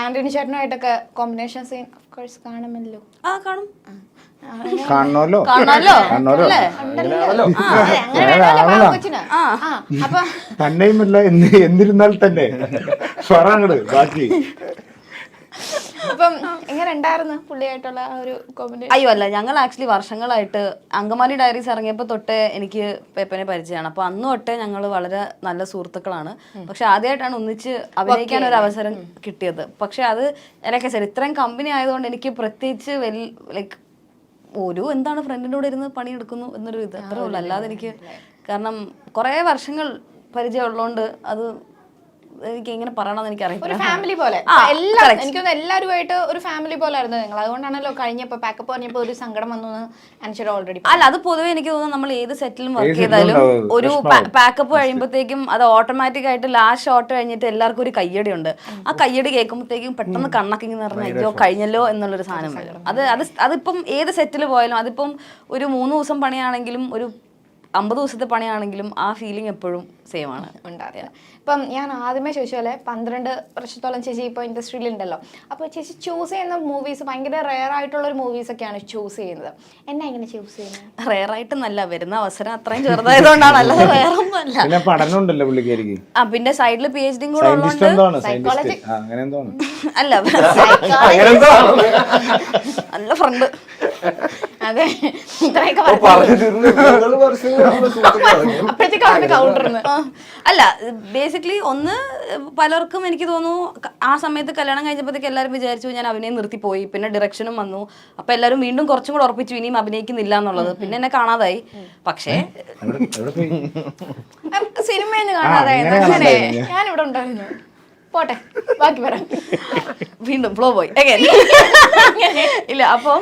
ആന്റണി ചേട്ടനുമായിട്ടൊക്കെ combination scene of course കാണുമല്ലോ. കാണും. കാണണമല്ലോ. അപ്പൊ തന്നെയുമല്ല എന്നിരുന്നാൽ തന്നെ പറങ്ങട് ബാക്കി. അപ്പം എങ്ങനെ ഉണ്ടായിരുന്നു പുള്ളിയായിട്ടുള്ള ആ ഒരു കോമ്പിനേഷൻ? അയ്യോ അല്ല, ഞങ്ങൾ ആക്ച്വലി വർഷങ്ങളായിട്ട് അങ്കമാലി ഡയറീസ് ഇറങ്ങിയപ്പോൾ തൊട്ടേ എനിക്ക് പെപ്പനെ പരിചയമാണ്. അപ്പൊ അന്ന് തൊട്ടേ ഞങ്ങൾ വളരെ നല്ല സുഹൃത്തുക്കളാണ്. പക്ഷെ ആദ്യമായിട്ടാണ് ഒന്നിച്ച് അഭിനയിക്കാൻ ഒരു അവസരം കിട്ടിയത്. പക്ഷെ അത് എനിക്ക് ശരി ഇത്രയും കമ്പനി ആയതുകൊണ്ട് എനിക്ക് പ്രത്യേകിച്ച് ലൈക്ക് എന്താണ് ഫ്രണ്ടിൻ്റെ കൂടെ ഇരുന്ന് പണിയെടുക്കുന്നു എന്നൊരു ഇത് അത്രേ ഉള്ളൂ. അല്ലാതെ എനിക്ക് കാരണം കുറേ വർഷങ്ങൾ പരിചയമുള്ളതുകൊണ്ട് അത് എനിക്ക് എങ്ങനെ പറയണമെന്ന് എനിക്കറിയാം. ഒരു ഫാമിലി പോലെ എനിക്കൊന്ന് എല്ലാവരുമായിട്ട് ഒരു ഫാമിലി പോലെ ആയിരുന്നു നിങ്ങൾ. അതുകൊണ്ടാണല്ലോ കഴിഞ്ഞപ്പോൾ പാക്കപ്പ് പറഞ്ഞപ്പോൾ ഒരു സങ്കടം വന്നു അനുസരിച്ച് ഓൾറെഡി. അല്ല, അത് പൊതുവെ എനിക്ക് തോന്നുന്നു നമ്മൾ ഏത് സെറ്റിലും വർക്ക് ചെയ്താലും ഒരു പാക്കപ്പ് കഴിയുമ്പോഴത്തേക്കും അത് ഓട്ടോമാറ്റിക് ആയിട്ട് ലാസ്റ്റ് ഷോട്ട് കഴിഞ്ഞിട്ട് എല്ലാവർക്കും ഒരു കയ്യടി ഉണ്ട്. ആ കയ്യടി കേൾക്കുമ്പോഴത്തേക്കും പെട്ടെന്ന് കണ്ണൊക്കെ ഇങ്ങനെ പറഞ്ഞാൽ അയ്യോ കഴിഞ്ഞല്ലോ എന്നുള്ളൊരു സാധനം വരും. അതിപ്പം ഏത് സെറ്റിൽ പോയാലും അതിപ്പം ഒരു 3 ദിവസം പണിയാണെങ്കിലും ഒരു 50 ദിവസത്തെ പണിയാണെങ്കിലും ആ ഫീലിംഗ് എപ്പോഴും സെയിം ആണ് ഉണ്ടാകുക. ഇപ്പം ഞാൻ ആദ്യമേ ചോദിച്ച പോലെ 12 വർഷത്തോളം ചേച്ചി ഇപ്പോൾ ഇൻഡസ്ട്രിയിൽ ഉണ്ടല്ലോ. അപ്പോൾ ചേച്ചി ചൂസ് ചെയ്യുന്ന മൂവീസ് ഭയങ്കര റെയർ ആയിട്ടുള്ള ഒരു മൂവീസ് ഒക്കെയാണ് ചൂസ് ചെയ്യുന്നത്. എന്നാ ഇങ്ങനെ ചൂസ് ചെയ്യുന്നത്? റെയർ ആയിട്ടൊന്നല്ല, വരുന്ന അവസരം അത്രയും ചെറുതായതുകൊണ്ടാണ്, അല്ലാതെ വേറെ ഒന്നും അല്ല. പഠനം ഉണ്ടല്ലോ പുള്ളിക്കാരിക്ക്. പിന്നെ സൈഡിൽ PhD കൂടെ ഉള്ളതുകൊണ്ട് അല്ല നല്ല ഫ്രണ്ട്. അതെ, അല്ല ബേസിക്കലി പലർക്കും എനിക്ക് തോന്നുന്നു ആ സമയത്ത് കല്യാണം കഴിഞ്ഞപ്പോഴത്തേക്ക് എല്ലാവരും വിചാരിച്ചു ഞാൻ അഭിനയം നിർത്തിപ്പോയി. പിന്നെ ഡയറക്ഷനും വന്നു. അപ്പൊ എല്ലാവരും വീണ്ടും കുറച്ചും കൂടെ ഉറപ്പിച്ചു ഇനിയും അഭിനയിക്കുന്നില്ല എന്നുള്ളത്. പിന്നെ എന്നെ കാണാതായി. പക്ഷേ സിനിമയെന്ന് കാണാതായി. ഞാനിവിടെ ഉണ്ടായിരുന്നു. പോട്ടെ, ബാക്കി പറ. വീണ്ടും ഫ്ലോ പോയി ഇല്ല. അപ്പം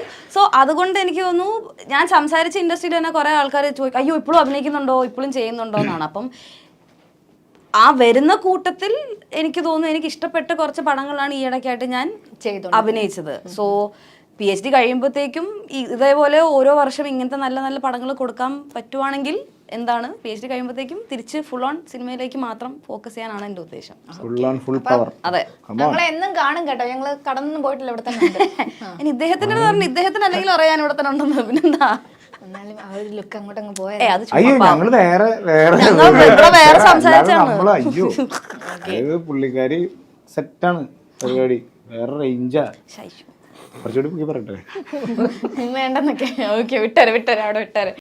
അതുകൊണ്ട് എനിക്ക് തോന്നുന്നു ഞാൻ സംസാരിച്ച ഇൻഡസ്ട്രിയിൽ തന്നെ കുറെ ആൾക്കാർ ചോദിക്കും അയ്യോ ഇപ്പോഴും അഭിനയിക്കുന്നുണ്ടോ, ഇപ്പോഴും ചെയ്യുന്നുണ്ടോ എന്നാണ്. അപ്പം ആ വരുന്ന കൂട്ടത്തിൽ എനിക്ക് തോന്നുന്നു എനിക്ക് ഇഷ്ടപ്പെട്ട കുറച്ച് പടങ്ങളാണ് ഈ ഇടയ്ക്കായിട്ട് ഞാൻ അഭിനയിച്ചത്. സോ PhD കഴിയുമ്പോഴത്തേക്കും ഇതേപോലെ ഓരോ വർഷം ഇങ്ങനത്തെ നല്ല നല്ല പടങ്ങൾ കൊടുക്കാൻ പറ്റുവാണെങ്കിൽ എന്താണ് PhD കഴിയുമ്പോഴത്തേക്കും തിരിച്ച് ഫുൾ ഓൺ സിനിമയിലേക്ക് മാത്രം ഫോക്കസ് ചെയ്യാനാണ് എൻ്റെ ഉദ്ദേശം. അതെ, ഞങ്ങളെ എന്നും കാണും കേട്ടോ. ഞങ്ങള് കടന്നൊന്നും പോയിട്ടില്ല, ഇവിടെ തന്നെ ഉണ്ട്. ഇനി ഇദ്ദേഹത്തിന് പറഞ്ഞു ഇദ്ദേഹത്തിന് അല്ലെങ്കിൽ അറിയാൻ ഇവിടെ തന്നെ ഉണ്ടെന്ന്. പിന്നെന്താ എന്നാലും ആ ഒരു ലുക്ക് അങ്ങോട്ടങ്ങ് പോയത്. വേറെ സംസാരിച്ചാണ്. പുള്ളിക്കാരി സെറ്റാണ് പരിപാടി, വേറെ റേഞ്ചാ. കുറച്ചുകൂടി പറയട്ടെ വേണ്ടെന്നൊക്കെ. ഓക്കെ, വിട്ടേരെ അവിടെ വിട്ടേരെ.